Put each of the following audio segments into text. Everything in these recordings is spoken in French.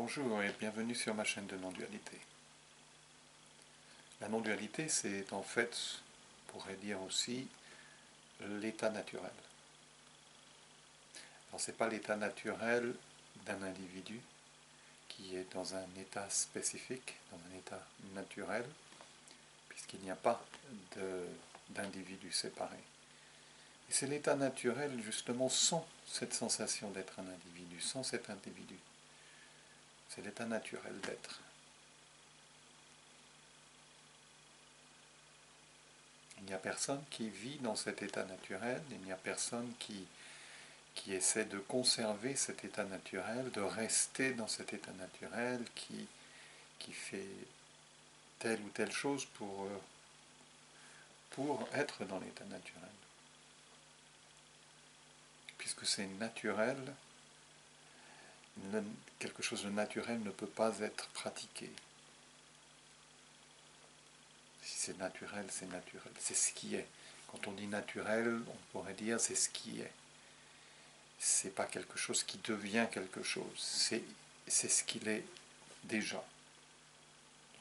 Bonjour et bienvenue sur ma chaîne de non-dualité. La non-dualité, c'est en fait, on pourrait dire aussi, l'état naturel. Alors, ce n'est pas l'état naturel d'un individu qui est dans un état spécifique, dans un état naturel, puisqu'il n'y a pas d'individu séparé. Et c'est l'état naturel, justement, sans cette sensation d'être un individu, sans cet individu. C'est l'état naturel d'être. Il n'y a personne qui vit dans cet état naturel, il n'y a personne qui essaie de conserver cet état naturel, de rester dans cet état naturel, qui fait telle ou telle chose pour être dans l'état naturel. Puisque c'est naturel, quelque chose de naturel ne peut pas être pratiqué. Si c'est naturel, c'est ce qui est. Quand on dit naturel, on pourrait dire c'est ce qui est. C'est pas quelque chose qui devient quelque chose, c'est ce qu'il est déjà.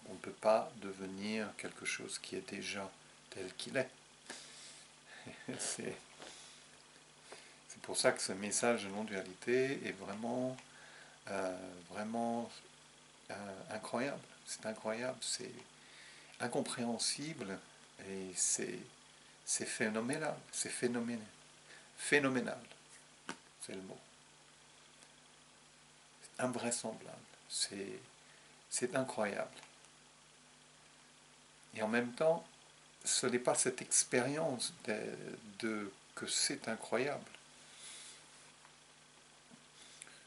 On ne peut pas devenir quelque chose qui est déjà tel qu'il est. C'est pour ça que ce message de non-dualité est vraiment, incroyable. C'est incroyable, c'est incompréhensible et c'est phénoménal. C'est phénoménal. Phénoménal, c'est le mot. C'est invraisemblable. C'est incroyable. Et en même temps, ce n'est pas cette expérience que c'est incroyable.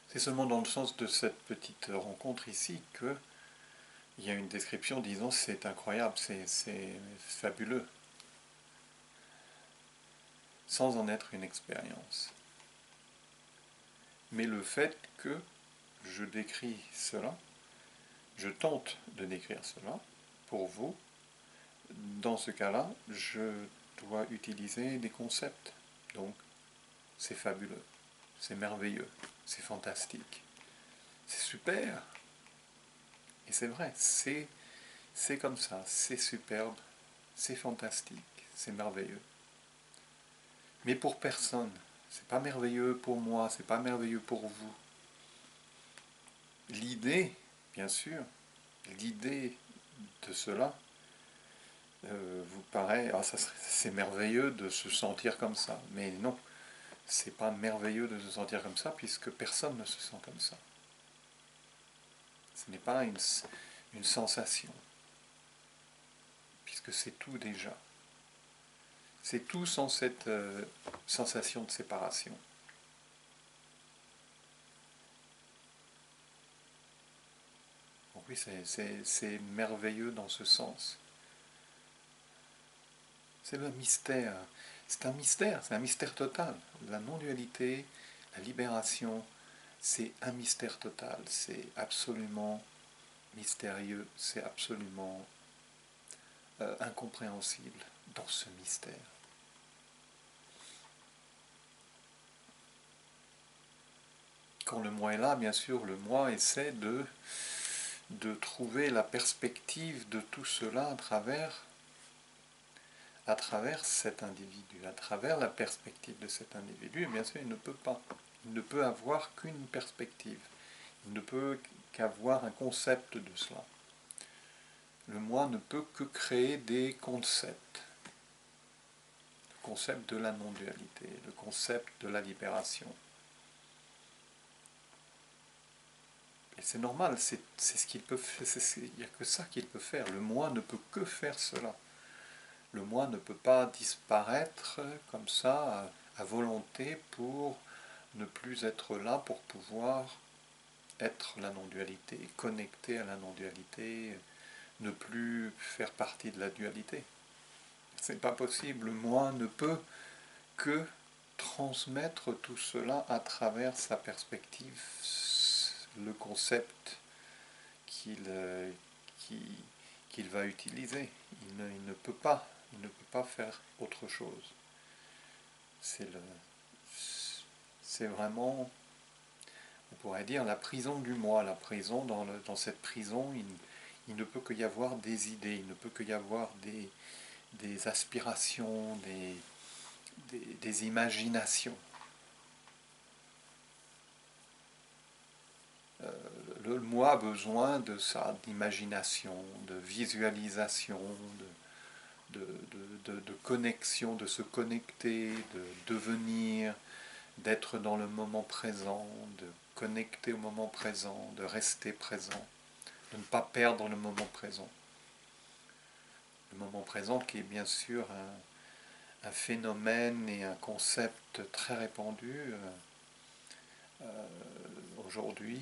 C'est seulement dans le sens de cette petite rencontre ici qu'il y a une description disant c'est incroyable, c'est fabuleux, sans en être une expérience. Mais le fait que je décris cela, je tente de décrire cela pour vous, dans ce cas-là, je dois utiliser des concepts. Donc, c'est fabuleux, c'est merveilleux, c'est fantastique, c'est super. Et c'est vrai, c'est comme ça, c'est superbe, c'est fantastique, c'est merveilleux. Mais pour personne, c'est pas merveilleux pour moi, c'est pas merveilleux pour vous. L'idée, bien sûr, l'idée de cela vous paraît, c'est merveilleux de se sentir comme ça. Mais non, c'est pas merveilleux de se sentir comme ça puisque personne ne se sent comme ça. Ce n'est pas une sensation, puisque c'est tout déjà. C'est tout sans cette sensation de séparation. Donc oui, c'est merveilleux dans ce sens. C'est le mystère. C'est un mystère total. La non-dualité, la libération, c'est un mystère total. C'est absolument mystérieux, c'est absolument incompréhensible dans ce mystère. Quand le moi est là, bien sûr, le moi essaie de trouver la perspective de tout cela à travers cet individu, à travers la perspective de cet individu. Et bien sûr, il ne peut pas. Il ne peut avoir qu'une perspective. Il ne peut qu'avoir un concept de cela. Le moi ne peut que créer des concepts. Le concept de la non-dualité, le concept de la libération. Et c'est normal, c'est ce qu'il peut faire, il n'y a que ça qu'il peut faire. Le moi ne peut que faire cela. Le moi ne peut pas disparaître comme ça, à volonté, pour ne plus être là, pour pouvoir être la non-dualité, connecté à la non-dualité, ne plus faire partie de la dualité. C'est pas possible. Le moi ne peut que transmettre tout cela à travers sa perspective, le concept qu'il va utiliser. Il ne peut pas faire autre chose. C'est vraiment on pourrait dire la prison du moi. La prison, dans cette prison, il ne peut qu'il y avoir des idées, il ne peut qu'il y avoir des aspirations, des imaginations. Le moi a besoin de ça, d'imagination, de visualisation, de connexion, de se connecter, de devenir, d'être dans le moment présent, de connecter au moment présent, de rester présent, de ne pas perdre le moment présent. Le moment présent qui est bien sûr un phénomène et un concept très répandu aujourd'hui.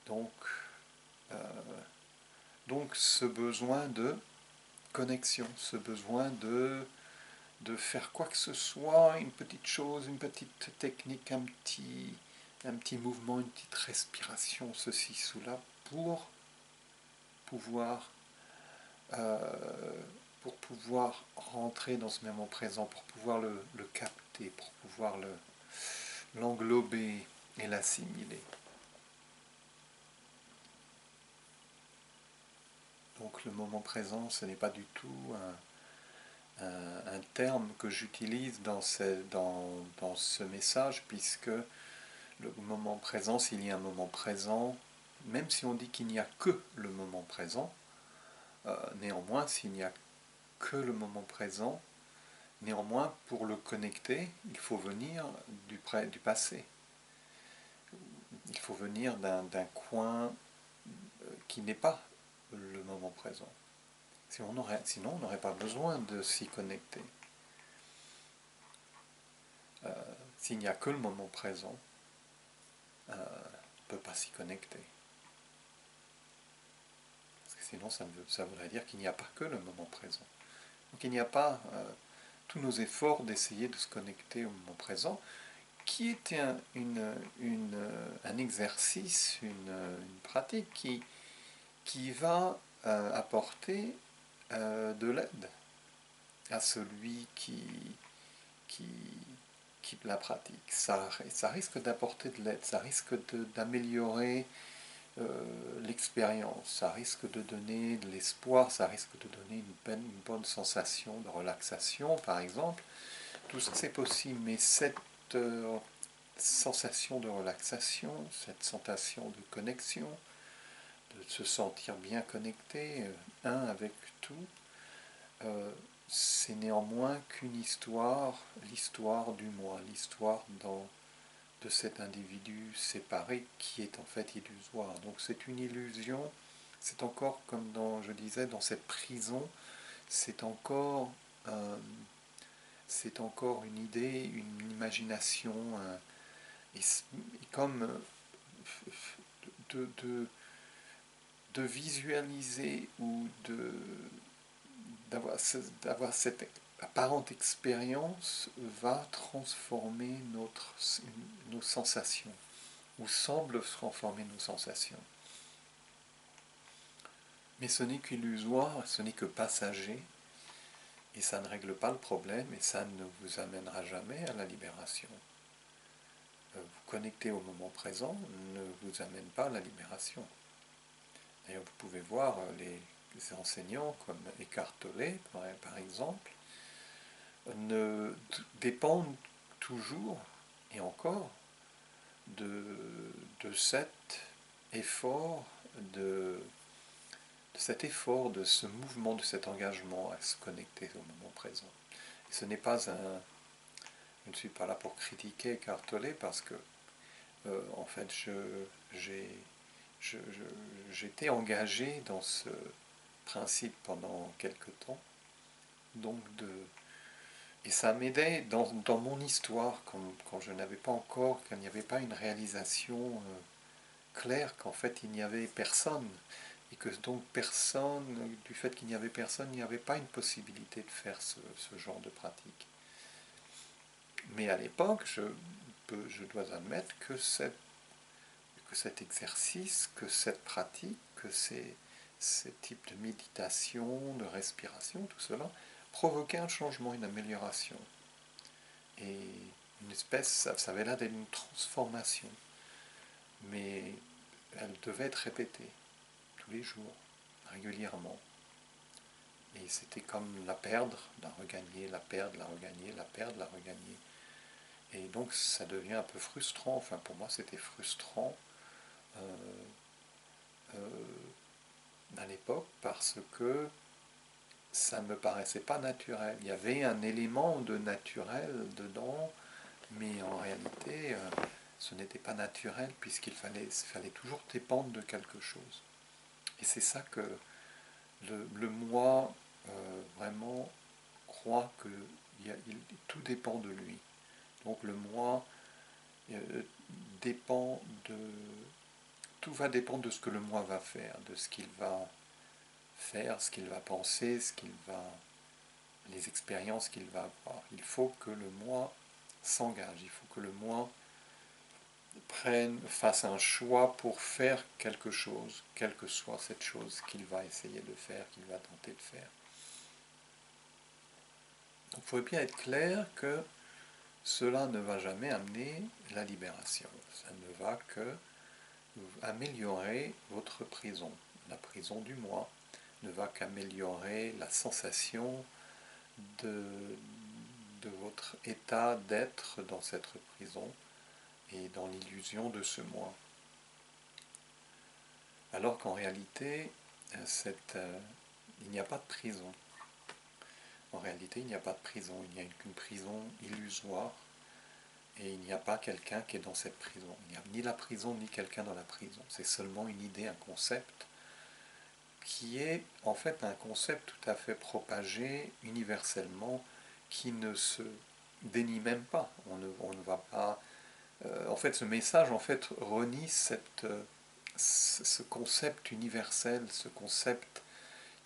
Donc, euh, donc ce besoin de connexion, ce besoin de faire quoi que ce soit, une petite chose, une petite technique, un petit mouvement, une petite respiration, ceci, cela, pouvoir, euh, pour pouvoir rentrer dans ce moment présent, pour pouvoir le capter, pour pouvoir l'englober et l'assimiler. Donc le moment présent, ce n'est pas du tout un terme que j'utilise dans ce message, puisque le moment présent, s'il y a un moment présent, même si on dit qu'il n'y a que le moment présent, néanmoins, s'il n'y a que le moment présent, néanmoins, pour le connecter, il faut venir du passé. Il faut venir d'un coin qui n'est pas le moment présent. Sinon, on n'aurait pas besoin de s'y connecter. S'il n'y a que le moment présent, on ne peut pas s'y connecter. Parce que sinon, ça voudrait dire qu'il n'y a pas que le moment présent. Donc il n'y a pas tous nos efforts d'essayer de se connecter au moment présent, qui est un exercice, une pratique qui va apporter de l'aide à celui qui, qui la pratique. Ça risque d'apporter de l'aide, ça risque d'améliorer l'expérience, ça risque de donner de l'espoir, ça risque de donner une bonne sensation de relaxation, par exemple. Tout ça c'est possible, mais cette sensation de relaxation, cette sensation de connexion, de se sentir bien connecté, un avec tout, c'est néanmoins qu'une histoire, l'histoire du moi, l'histoire de cet individu séparé qui est en fait illusoire. Donc c'est une illusion, c'est encore comme je disais, dans cette prison, c'est encore, une idée, une imagination, et comme de, de, de visualiser ou d'avoir cette apparente expérience va transformer nos sensations, ou semble transformer nos sensations. Mais ce n'est qu'illusoire, ce n'est que passager, et ça ne règle pas le problème, et ça ne vous amènera jamais à la libération. Vous connecter au moment présent ne vous amène pas à la libération. D'ailleurs, vous pouvez voir les enseignants comme Eckhart Tolle, par exemple, dépendent toujours et encore de cet effort, de ce mouvement, de cet engagement à se connecter au moment présent. Et ce n'est pas je ne suis pas là pour critiquer Eckhart Tolle parce que en fait j'étais engagé dans ce principe pendant quelque temps, donc et ça m'aidait dans mon histoire quand je n'avais pas encore, qu'il n'y avait pas une réalisation claire qu'en fait il n'y avait personne, et que donc personne, du fait qu'il n'y avait personne, il n'y avait pas une possibilité de faire ce genre de pratique. Mais à l'époque, je dois admettre que cet exercice, que cette pratique, que ces types de méditation, de respiration, tout cela, provoquait un changement, une amélioration. Et une espèce, ça avait l'air d'être une transformation. devait être répété tous les jours, régulièrement. Et c'était comme la perdre, la regagner, la perdre, la regagner, la perdre, la regagner. Et donc ça devient un peu frustrant, enfin pour moi c'était frustrant à l'époque parce que ça ne me paraissait pas naturel. Il y avait un élément de naturel dedans, mais en réalité ce n'était pas naturel puisqu'il fallait toujours dépendre de quelque chose. Et c'est ça que le moi vraiment croit que tout dépend de lui. Donc le moi dépend de... Tout va dépendre de ce que le moi va faire, de ce qu'il va faire, ce qu'il va penser, les expériences qu'il va avoir. Il faut que le moi s'engage, il faut que le moi fasse un choix pour faire quelque chose, quelle que soit cette chose qu'il va essayer de faire, qu'il va tenter de faire. Donc il faut bien être clair que cela ne va jamais amener la libération. Ça ne va que améliorer votre prison. La prison du moi ne va qu'améliorer la sensation de, de votre état d'être dans cette prison et dans l'illusion de ce moi. Alors qu'en réalité, il n'y a pas de prison. En réalité, il n'y a pas de prison, il n'y a qu'une prison illusoire et il n'y a pas quelqu'un qui est dans cette prison. Il n'y a ni la prison ni quelqu'un dans la prison. C'est seulement une idée, un concept qui est en fait un concept tout à fait propagé universellement qui ne se dénie même pas. On ne va pas... en fait, ce message en fait renie ce concept universel, ce concept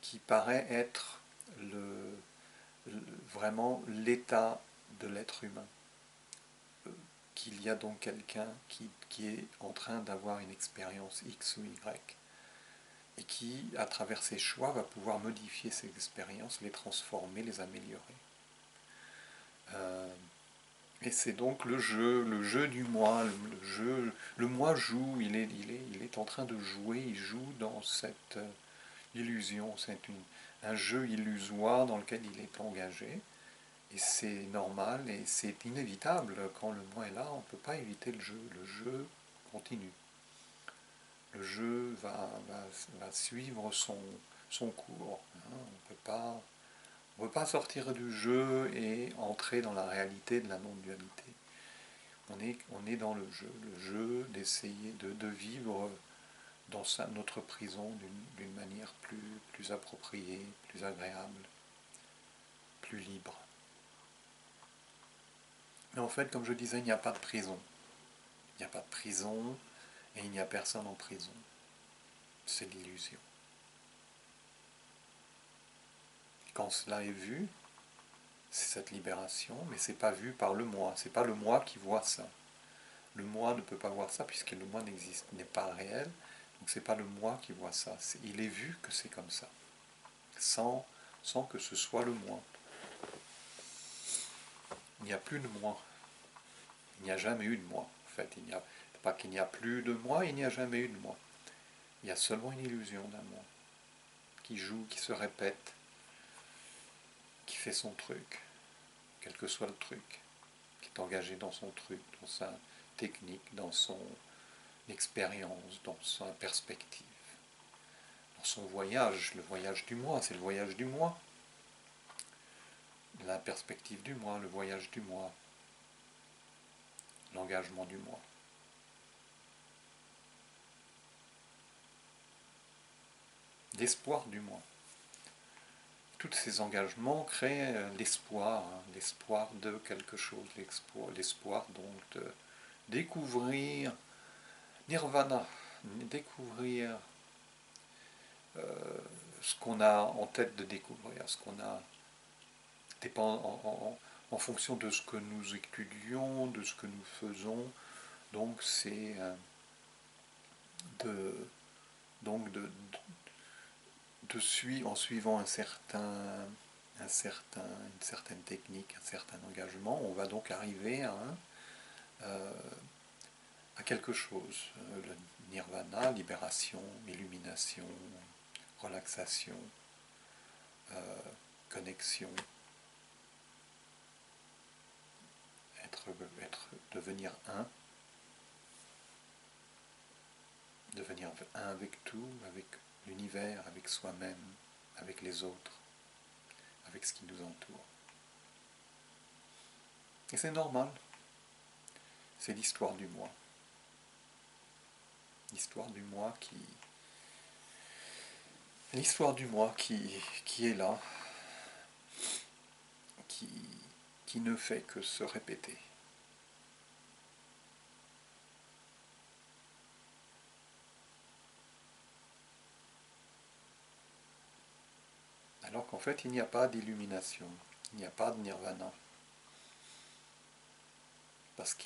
qui paraît être vraiment l'état de l'être humain. Qu'il y a donc quelqu'un qui est en train d'avoir une expérience X ou Y et qui, à travers ses choix, va pouvoir modifier ces expériences, les transformer, les améliorer. Et c'est donc le jeu du moi, le moi joue, il est en train de jouer, il joue dans cette illusion, c'est un jeu illusoire dans lequel il est engagé, et c'est normal, et c'est inévitable, quand le moi est là, on ne peut pas éviter le jeu continue. Le jeu va suivre son cours. Hein. On ne peut pas sortir du jeu et entrer dans la réalité de la non-dualité. On est dans le jeu d'essayer de vivre dans notre prison d'une manière plus appropriée, plus agréable, plus libre. Mais en fait, comme je disais, il n'y a pas de prison. Il n'y a pas de prison et il n'y a personne en prison. C'est l'illusion. Quand cela est vu, c'est cette libération, mais c'est pas vu par le moi. C'est pas le moi qui voit ça. Le moi ne peut pas voir ça puisque le moi n'est pas réel. Donc c'est pas le moi qui voit ça. Il est vu que c'est comme ça, sans que ce soit le moi. Il n'y a plus de moi. Il n'y a jamais eu de moi. En fait, il n'y a pas qu'il n'y a plus de moi, il n'y a jamais eu de moi. Il y a seulement une illusion d'un moi qui joue, qui se répète, qui fait son truc, quel que soit le truc, qui est engagé dans son truc, dans sa technique, dans son expérience, dans sa perspective, dans son voyage. Le voyage du moi, c'est le voyage du moi. La perspective du moi, le voyage du moi, l'engagement du moi. L'espoir du moi. Tous ces engagements créent l'espoir, hein, l'espoir de quelque chose, l'espoir donc de découvrir Nirvana, découvrir ce qu'on a en tête de découvrir, ce qu'on a dépend en fonction de ce que nous étudions, de ce que nous faisons. Donc c'est de donc en suivant une certaine technique, un certain engagement, on va donc arriver à quelque chose. Le nirvana, libération, illumination, relaxation, connexion, devenir un avec tout, avec l'univers, avec soi-même, avec les autres, avec ce qui nous entoure. Et c'est normal, c'est l'histoire du moi. L'histoire du moi qui est là, qui ne fait que se répéter. Alors qu'en fait, il n'y a pas d'illumination, il n'y a pas de nirvana. Parce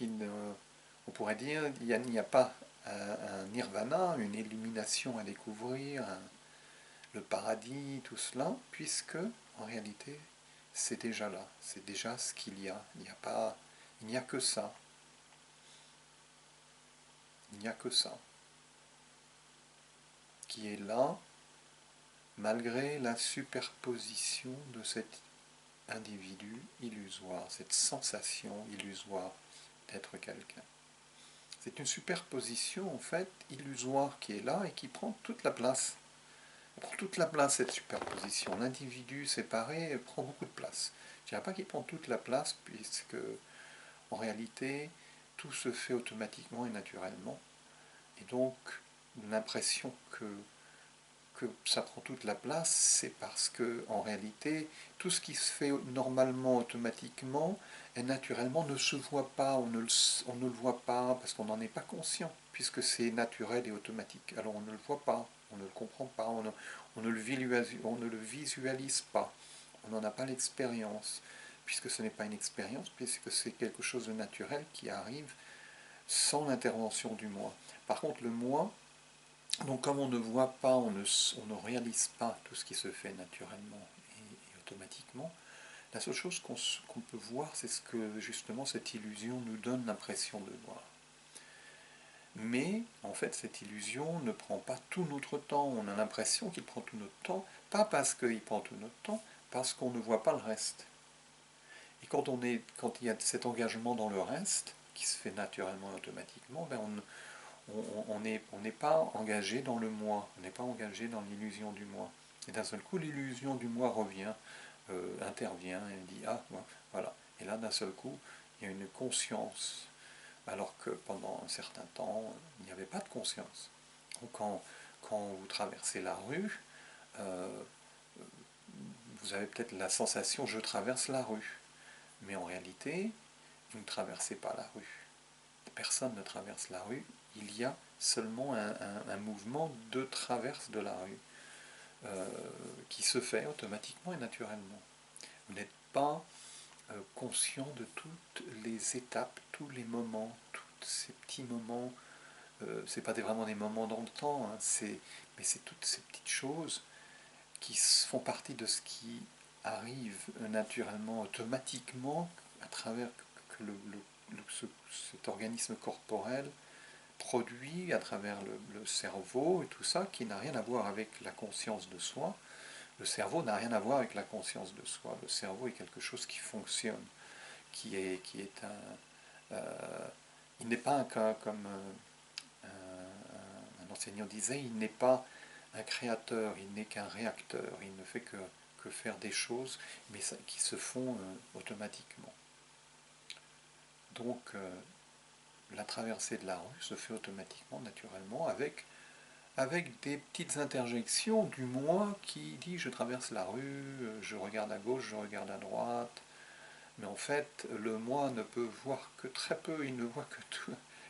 on pourrait dire qu'il n'y a pas un nirvana, une illumination à découvrir, le paradis, tout cela, puisque en réalité c'est déjà là, c'est déjà ce qu'il y a. Il n'y a que ça. Il n'y a que ça qui est là, malgré la superposition de cet individu illusoire, cette sensation illusoire d'être quelqu'un. C'est une superposition en fait illusoire qui est là et qui prend toute la place. Elle prend toute la place cette superposition. L'individu séparé prend beaucoup de place. Je ne dirais pas qu'il prend toute la place puisque en réalité tout se fait automatiquement et naturellement. Et donc l'impression que ça prend toute la place, c'est parce que en réalité tout ce qui se fait normalement automatiquement et naturellement ne se voit pas, on ne le voit pas parce qu'on n'en est pas conscient, puisque c'est naturel et automatique. Alors on ne le voit pas, on ne le comprend pas, on ne le visualise pas, on n'en a pas l'expérience, puisque ce n'est pas une expérience, puisque c'est quelque chose de naturel qui arrive sans l'intervention du moi. Par contre le moi, donc comme on ne voit pas, on ne réalise pas tout ce qui se fait naturellement et automatiquement, la seule chose qu'on peut voir, c'est ce que justement cette illusion nous donne l'impression de voir. Mais en fait cette illusion ne prend pas tout notre temps, on a l'impression qu'il prend tout notre temps, pas parce qu'il prend tout notre temps, parce qu'on ne voit pas le reste. Et quand il y a cet engagement dans le reste, qui se fait naturellement et automatiquement, ben on n'est pas engagé dans le moi, on n'est pas engagé dans l'illusion du moi. Et d'un seul coup, l'illusion du moi revient, intervient et dit « Ah, voilà ». Et là, d'un seul coup, il y a une conscience, alors que pendant un certain temps, il n'y avait pas de conscience. Donc, quand vous traversez la rue, vous avez peut-être la sensation « je traverse la rue ». Mais en réalité, vous ne traversez pas la rue. Personne ne traverse la rue, il y a seulement un mouvement de traverse de la rue qui se fait automatiquement et naturellement. Vous n'êtes pas conscient de toutes les étapes, tous les moments, tous ces petits moments. Ce n'est pas vraiment des moments dans le temps, hein, mais c'est toutes ces petites choses qui font partie de ce qui arrive naturellement, automatiquement, à travers que cet organisme corporel produit à travers le cerveau et tout ça, qui n'a rien à voir avec la conscience de soi. Le cerveau n'a rien à voir avec la conscience de soi. Le cerveau est quelque chose qui fonctionne, qui est il n'est pas un cas comme un enseignant disait, il n'est pas un créateur, il n'est qu'un réacteur, il ne fait que faire des choses, mais qui se font automatiquement. Donc la traversée de la rue se fait automatiquement, naturellement, avec des petites interjections du moi qui dit je traverse la rue, je regarde à gauche, je regarde à droite. Mais en fait, le moi ne peut voir que très peu, il ne voit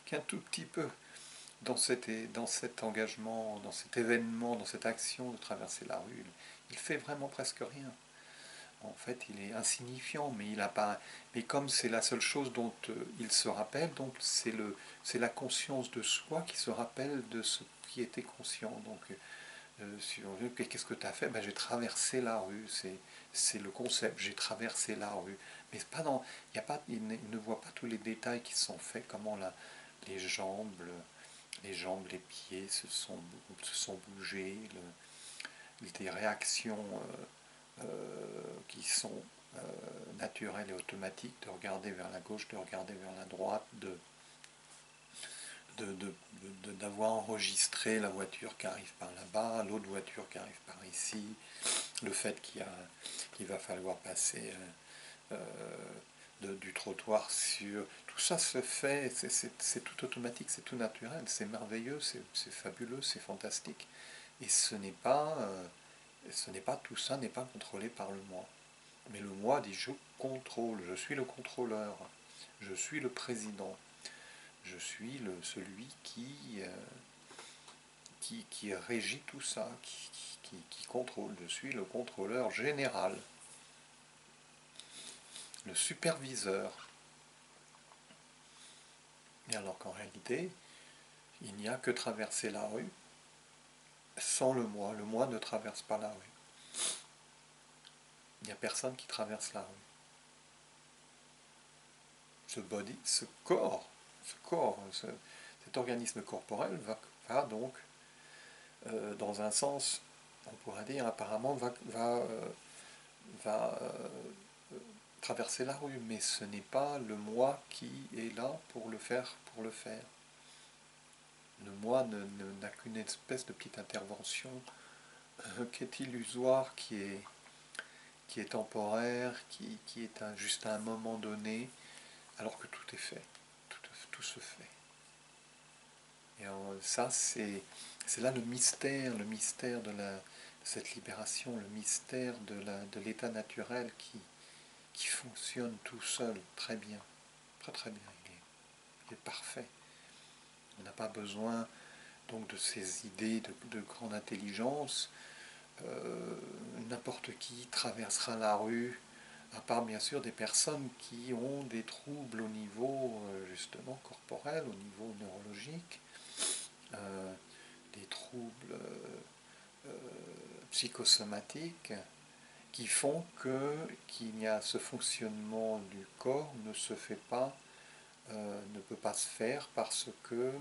qu'un tout petit peu dans cet engagement, dans cet événement, dans cette action de traverser la rue. Il fait vraiment presque rien. En fait, il est insignifiant, mais il a pas. Mais comme c'est la seule chose dont il se rappelle, donc c'est la conscience de soi qui se rappelle de ce qui était conscient. Donc, si on veut, qu'est-ce que tu as fait? Ben, j'ai traversé la rue. C'est le concept. J'ai traversé la rue. Mais pas dans. Il y a pas. Il ne voit pas tous les détails qui sont faits. Comment les jambes, les jambes, les pieds se sont bougés, des réactions qui sont naturelles et automatiques, de regarder vers la gauche, de regarder vers la droite, d'avoir enregistré la voiture qui arrive par là-bas, l'autre voiture qui arrive par ici, le fait qu'il va falloir passer du trottoir sur... Tout ça se fait, c'est tout automatique, c'est tout naturel, c'est merveilleux, c'est fabuleux, c'est fantastique. Et ce n'est pas tout ça n'est pas contrôlé par le moi. Mais le moi dit je contrôle, je suis le contrôleur, je suis le président, je suis celui qui régit tout ça, qui contrôle, je suis le contrôleur général, le superviseur. Et alors qu'en réalité, il n'y a que traverser la rue sans le moi. Le moi ne traverse pas la rue. Il n'y a personne qui traverse la rue. Ce body, cet organisme corporel va donc, dans un sens, on pourrait dire, apparemment, va traverser la rue, mais ce n'est pas le moi qui est là pour le faire, Le moi n'a qu'une espèce de petite intervention qui est illusoire, qui est temporaire, qui est juste à un moment donné, alors que tout est fait, tout se fait. Et ça, c'est là le mystère de cette libération, le mystère de l'état naturel qui fonctionne tout seul très bien, très très bien, il est parfait. On n'a pas besoin donc de ces idées de grande intelligence. N'importe qui traversera la rue, à part bien sûr des personnes qui ont des troubles au niveau justement corporel, au niveau neurologique, des troubles psychosomatiques qui font qu'il y a ce fonctionnement du corps ne peut pas se faire parce que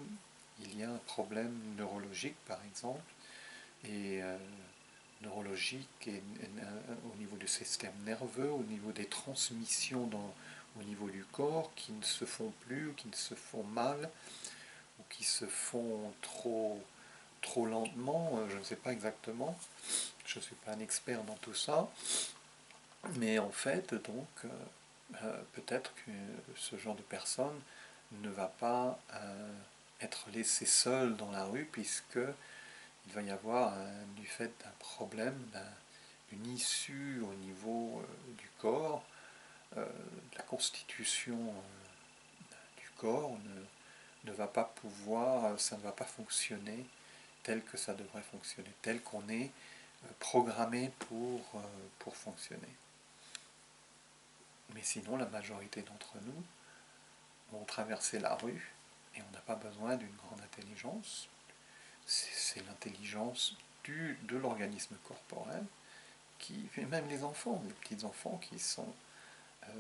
il y a un problème neurologique par exemple, et neurologique au niveau du système nerveux, au niveau des transmissions au niveau du corps qui ne se font plus, ou qui se font mal, ou qui se font trop lentement, je ne sais pas exactement, je ne suis pas un expert dans tout ça, mais en fait, donc, peut-être que ce genre de personne ne va pas être laissé seul dans la rue, puisque il va y avoir, du fait d'un problème, d'une issue au niveau du corps, la constitution du corps ne va pas pouvoir, ça ne va pas fonctionner tel que ça devrait fonctionner, tel qu'on est programmé pour fonctionner. Mais sinon, la majorité d'entre nous vont traverser la rue et on n'a pas besoin d'une grande intelligence. C'est l'intelligence de l'organisme corporel et même les enfants, les petits-enfants qui sont... des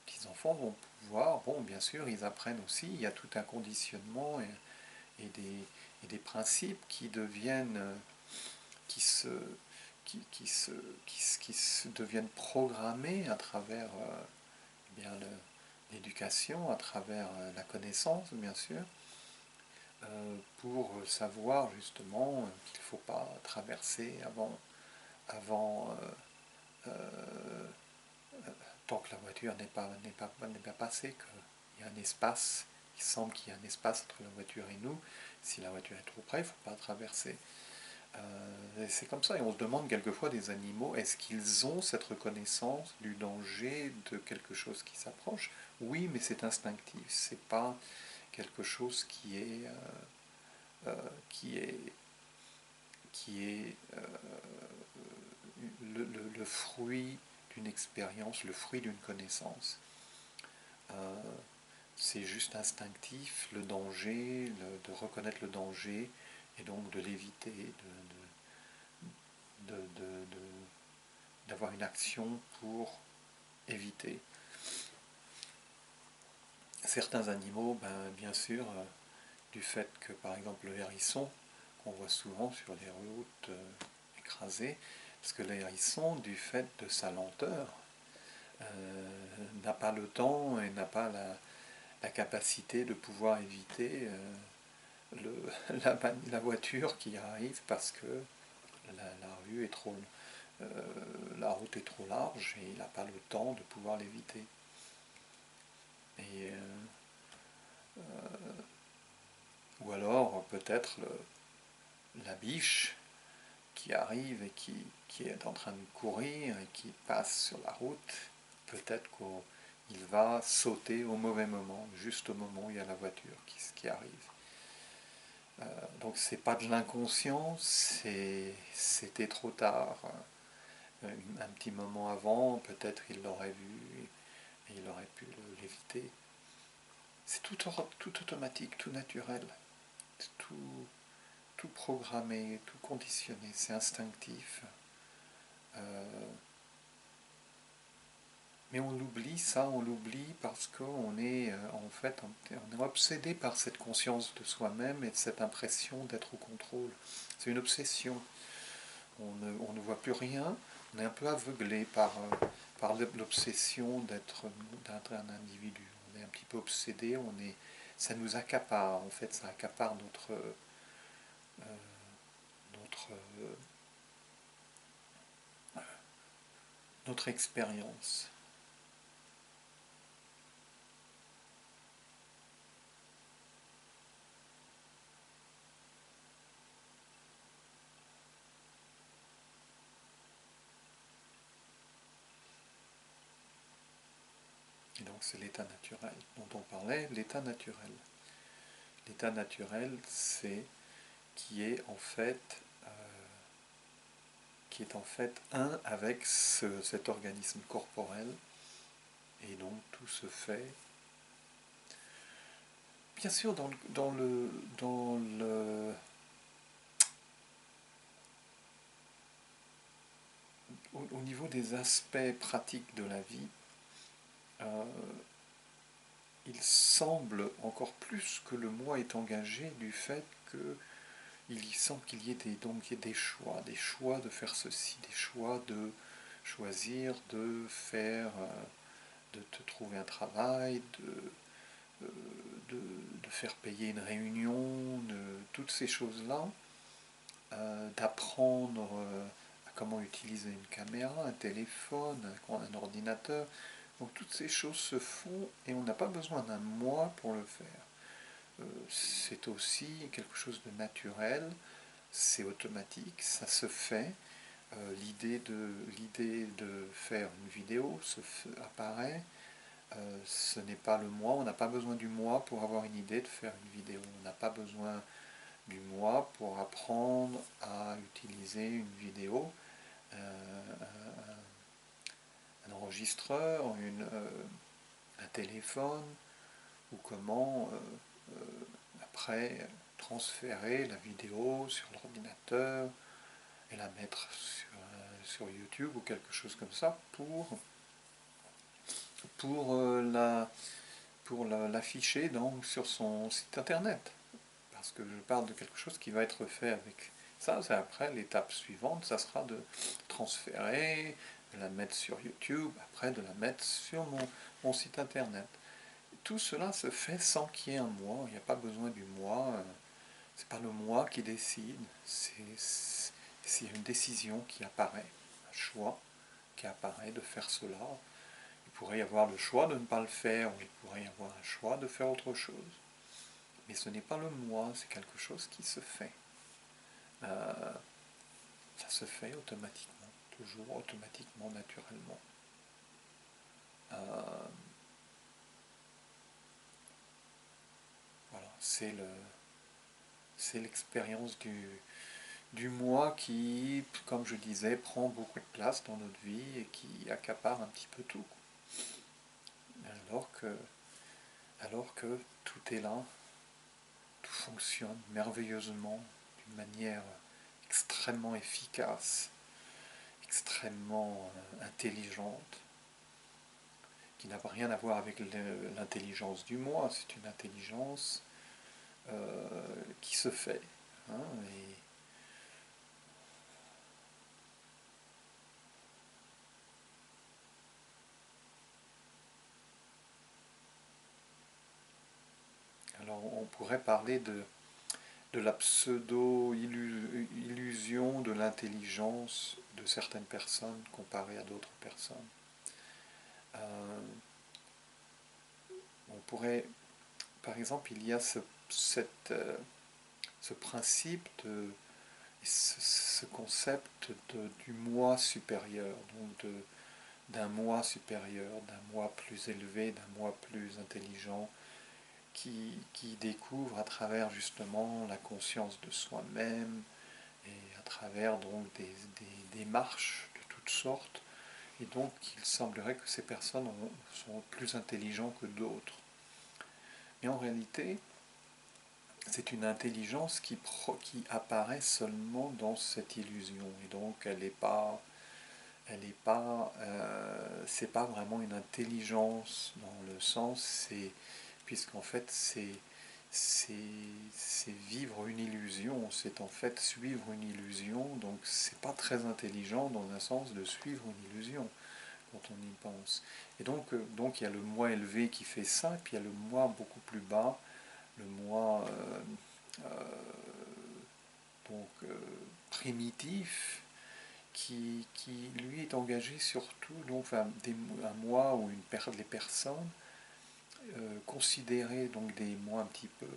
petits-enfants vont pouvoir, bon, bien sûr, ils apprennent aussi, il y a tout un conditionnement et des principes qui deviennent, qui se, qui se deviennent programmés à travers bien l'éducation, à travers la connaissance, bien sûr, pour savoir justement qu'il ne faut pas traverser avant tant que la voiture n'est pas passée, qu'il y a un espace, il semble qu'il y a un espace entre la voiture et nous. Si la voiture est trop près, il ne faut pas traverser. C'est comme ça, et on se demande quelquefois des animaux, est-ce qu'ils ont cette reconnaissance du danger de quelque chose qui s'approche? Oui, mais c'est instinctif, c'est pas quelque chose euh, qui est, qui est le fruit d'une expérience, le fruit d'une connaissance. C'est juste instinctif, le danger, de reconnaître le danger, et donc de l'éviter, d'avoir une action pour éviter. Certains animaux, ben, bien sûr, du fait que, par exemple, le hérisson, qu'on voit souvent sur les routes écrasées, parce que le hérisson, du fait de sa lenteur, n'a pas le temps et n'a pas la capacité de pouvoir éviter la voiture qui arrive parce que la rue est trop, la route est trop large et il n'a pas le temps de pouvoir l'éviter. Et, ou alors peut-être la biche qui arrive et qui est en train de courir et qui passe sur la route, peut-être qu'il va sauter au mauvais moment, juste au moment où il y a la voiture qui arrive. Donc c'est pas de l'inconscient, c'était trop tard. Un petit moment avant, peut-être il l'aurait vu et il aurait pu l'éviter. C'est tout automatique, tout naturel, tout, tout programmé, tout conditionné, c'est instinctif. Mais on l'oublie, ça, on l'oublie parce qu'on est en fait on est obsédé par cette conscience de soi-même et de cette impression d'être au contrôle. C'est une obsession. On ne voit plus rien, on est un peu aveuglé par l'obsession d'être un individu. On est un petit peu obsédé, ça nous accapare, en fait, ça accapare notre, notre expérience. Et donc c'est l'état naturel dont on parlait, l'état naturel. L'état naturel, c'est qui est en fait un avec cet organisme corporel, et donc tout se fait bien sûr au niveau des aspects pratiques de la vie. euh, il semble encore plus que le moi est engagé du fait que il semble qu'il y ait des choix de faire ceci, des choix de choisir de faire, de te trouver un travail, de faire payer une réunion, toutes ces choses-là, d'apprendre à comment utiliser une caméra, un téléphone, un ordinateur. Donc toutes ces choses se font et on n'a pas besoin d'un moi pour le faire. C'est aussi quelque chose de naturel, c'est automatique, ça se fait. L'idée de faire une vidéo apparaît. Ce n'est pas le moi, on n'a pas besoin du moi pour avoir une idée de faire une vidéo. On n'a pas besoin du moi pour apprendre à utiliser une vidéo, un enregistreur, un téléphone, ou comment après transférer la vidéo sur l'ordinateur et la mettre sur YouTube ou quelque chose comme ça pour l'afficher sur son site internet. Parce que je parle de quelque chose qui va être fait avec ça. C'est après l'étape suivante, ça sera de transférer, de la mettre sur YouTube, après de la mettre sur mon site internet. Tout cela se fait sans qu'il y ait un moi. Il n'y a pas besoin du moi. C'est pas le moi qui décide. C'est une décision qui apparaît, un choix qui apparaît de faire cela. Il pourrait y avoir le choix de ne pas le faire, ou il pourrait y avoir un choix de faire autre chose. Mais ce n'est pas le moi, c'est quelque chose qui se fait. Ça se fait automatiquement, toujours automatiquement, naturellement. Voilà, c'est l'expérience du moi qui, comme je disais, prend beaucoup de place dans notre vie et qui accapare un petit peu tout. Alors que, alors que tout est là, tout fonctionne merveilleusement, d'une manière extrêmement efficace, extrêmement intelligente, qui n'a rien à voir avec l'intelligence du moi, c'est une intelligence qui se fait. Hein, alors on pourrait parler de la pseudo-illusion de l'intelligence de certaines personnes comparée à d'autres personnes. Euh, on pourrait, par exemple, il y a ce principe ce concept du moi supérieur, donc d'un moi supérieur, d'un moi plus élevé, d'un moi plus intelligent, qui découvre à travers justement la conscience de soi-même et à travers donc des démarches de toutes sortes. Et donc il semblerait que ces personnes sont plus intelligents que d'autres. Mais en réalité, c'est une intelligence qui apparaît seulement dans cette illusion. Et donc c'est pas vraiment une intelligence dans le sens, puisqu'en fait c'est vivre une illusion, c'est en fait suivre une illusion, donc c'est pas très intelligent dans un sens de suivre une illusion quand on y pense. Et donc il y a le moi élevé qui fait ça, et puis il y a le moi beaucoup plus bas, le moi euh, donc primitif, lui est engagé surtout, donc enfin, un moi ou les personnes considérées donc des mois un petit peu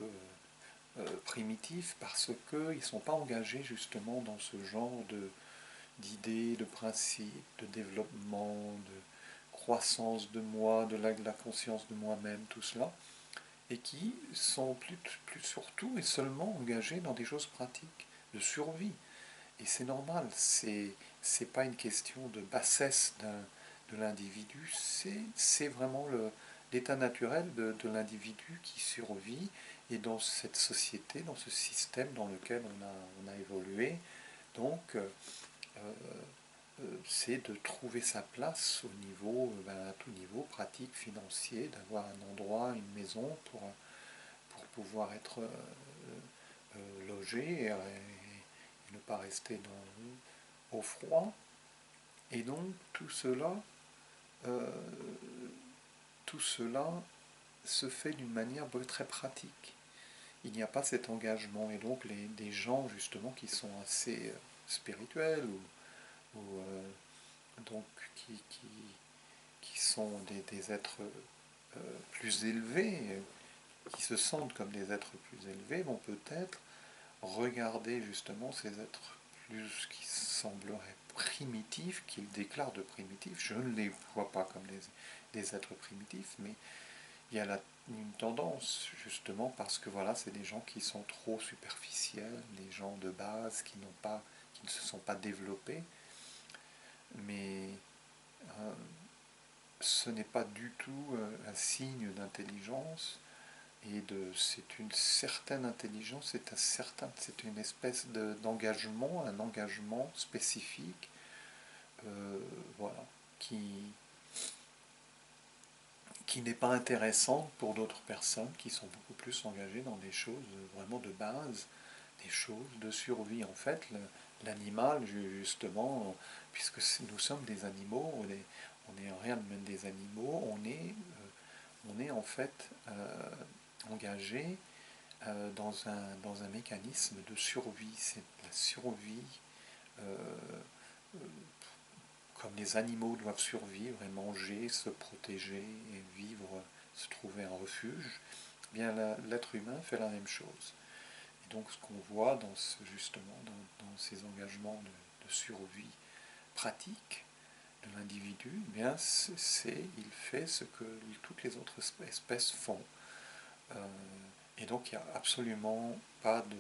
primitifs parce qu'ils ne sont pas engagés justement dans ce genre d'idées, de principes, de développement, de croissance de moi, de la conscience de moi-même, tout cela, et qui sont plus surtout et seulement engagés dans des choses pratiques, de survie. Et c'est normal, c'est pas une question de bassesse de l'individu, c'est vraiment l'état naturel de l'individu qui survit, et dans cette société, dans ce système dans lequel on a évolué. Donc, c'est de trouver sa place au niveau, à tout niveau, pratique, financier, d'avoir un endroit, une maison pour pouvoir être logé et ne pas rester au froid. Et donc euh, tout cela se fait d'une manière très pratique. Il n'y a pas cet engagement. Et donc des gens justement qui sont assez spirituels ou donc qui sont des êtres plus élevés, qui se sentent comme des êtres plus élevés, vont peut-être regarder justement ces êtres plus qui sembleraient primitifs, qu'ils déclarent de primitifs. Je ne les vois pas comme des êtres primitifs, mais il y a une tendance justement parce que voilà, c'est des gens qui sont trop superficiels, des gens de base qui ne se sont pas développés, mais ce n'est pas du tout un signe d'intelligence. C'est une certaine intelligence, c'est une espèce d'engagement, un engagement spécifique, voilà, qui n'est pas intéressant pour d'autres personnes qui sont beaucoup plus engagées dans des choses vraiment de base, des choses de survie. En fait, l'animal, justement, puisque nous sommes des animaux, on est rien de même des animaux, on est en fait engagé dans un mécanisme de survie. C'est la survie, euh, comme les animaux doivent survivre et manger, se protéger et vivre, se trouver un refuge. Eh bien, l'être humain fait la même chose. Et donc, ce qu'on voit justement dans ces engagements de survie pratique de l'individu, eh bien, il fait ce que toutes les autres espèces font. Euh, et donc, il n'y a absolument pas de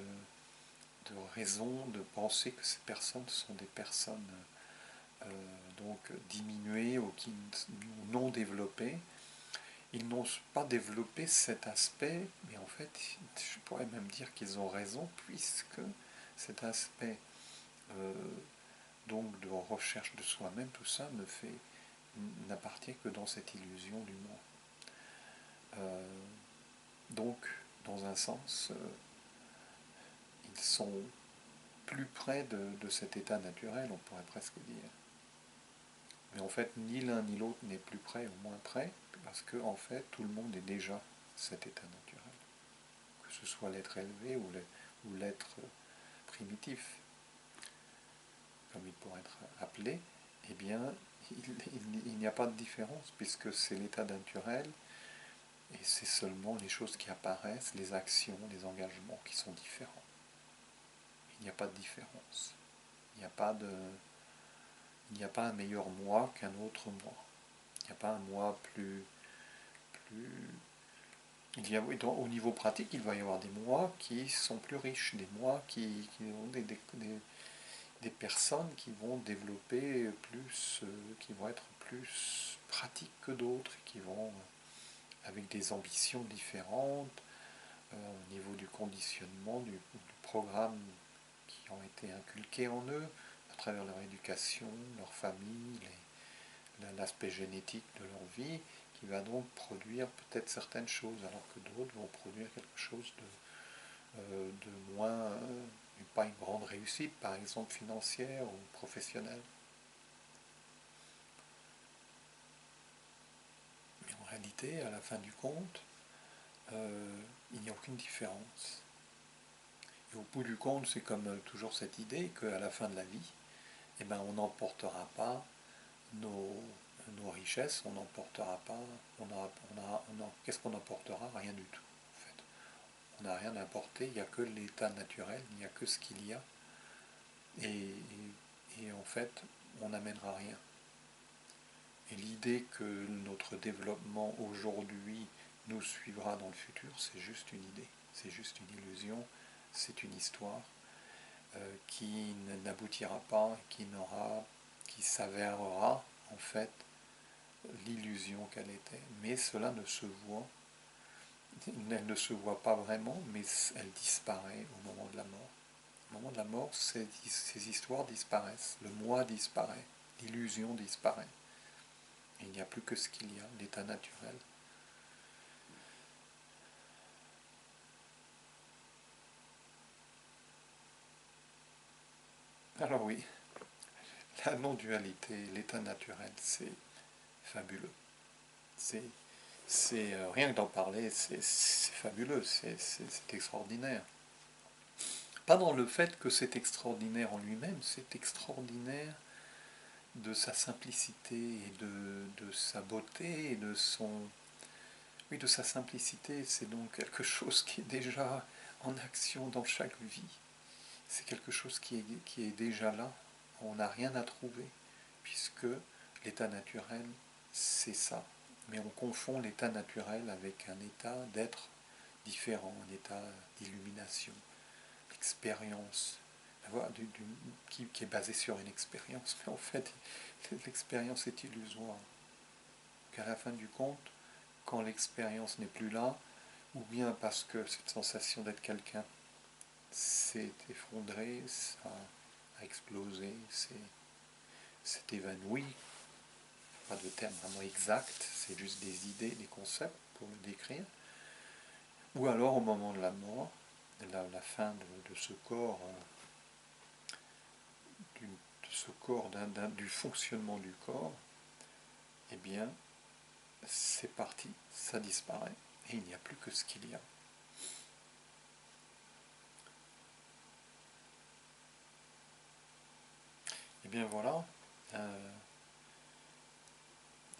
raison de penser que ces personnes sont des personnes donc diminuées ou non développées. Ils n'ont pas développé cet aspect, mais en fait, je pourrais même dire qu'ils ont raison, puisque cet aspect euh, donc de recherche de soi-même, tout ça n'appartient que dans cette illusion du moi. Donc, dans un sens, ils sont plus près de cet état naturel, on pourrait presque dire. Mais en fait, ni l'un ni l'autre n'est plus près ou moins près, parce que en fait, tout le monde est déjà cet état naturel. Que ce soit l'être élevé ou l'être primitif, comme il pourrait être appelé, eh bien, il n'y a pas de différence, puisque c'est l'état naturel, et c'est seulement les choses qui apparaissent, les actions, les engagements qui sont différents. Il n'y a pas de différence. Il n'y a pas un meilleur moi qu'un autre moi. Il n'y a pas un moi plus. Au niveau pratique, il va y avoir des moi qui sont plus riches, des moi qui ont des personnes qui vont développer plus, qui vont être plus pratiques que d'autres, qui vont avec des ambitions différentes au niveau du conditionnement, du programme qui ont été inculqués en eux à travers leur éducation, leur famille, l'aspect génétique de leur vie, qui va donc produire peut-être certaines choses, alors que d'autres vont produire quelque chose de moins, pas une grande réussite, par exemple financière ou professionnelle. Mais en réalité, à la fin du compte, il n'y a aucune différence. Et au bout du compte, c'est comme toujours cette idée qu'à la fin de la vie, eh ben, on n'emportera pas nos richesses, on n'emportera pas, qu'est-ce qu'on emportera? Rien du tout, en fait. On n'a rien à apporter, il n'y a que l'état naturel, il n'y a que ce qu'il y a, et en fait, on n'amènera rien. Et l'idée que notre développement aujourd'hui nous suivra dans le futur, c'est juste une idée, c'est juste une illusion, c'est une histoire qui n'aboutira pas, qui s'avérera en fait l'illusion qu'elle était. Mais cela ne se voit, elle ne se voit pas vraiment, mais elle disparaît au moment de la mort. Au moment de la mort, ces histoires disparaissent, le moi disparaît, l'illusion disparaît. Et il n'y a plus que ce qu'il y a, l'état naturel. Alors oui, la non-dualité, l'état naturel, c'est fabuleux. Rien que d'en parler, c'est fabuleux, c'est extraordinaire. Pas dans le fait que c'est extraordinaire en lui-même, c'est extraordinaire de sa simplicité et de sa beauté et de son... Oui, de sa simplicité, c'est donc quelque chose qui est déjà en action dans chaque vie. C'est quelque chose qui est déjà là. On n'a rien à trouver, puisque l'état naturel, c'est ça. Mais on confond l'état naturel avec un état d'être différent, un état d'illumination, d'expérience, qui est basé sur une expérience. Mais en fait, l'expérience est illusoire. Qu'à la fin du compte, quand l'expérience n'est plus là, ou bien parce que cette sensation d'être quelqu'un s'est effondrée, ça a explosé, s'est évanoui, pas de terme vraiment exact, c'est juste des idées, des concepts pour le décrire, ou alors au moment de la mort, la fin de ce corps, du fonctionnement du corps, eh bien, c'est parti, ça disparaît, et il n'y a plus que ce qu'il y a. Et bien voilà,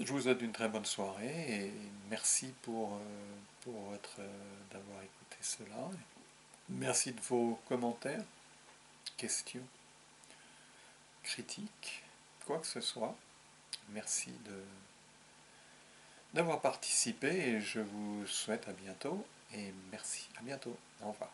je vous souhaite une très bonne soirée et merci d'avoir écouté cela. Merci de vos commentaires, questions, critiques, quoi que ce soit. Merci d'avoir participé et je vous souhaite à bientôt et merci, à bientôt, au revoir.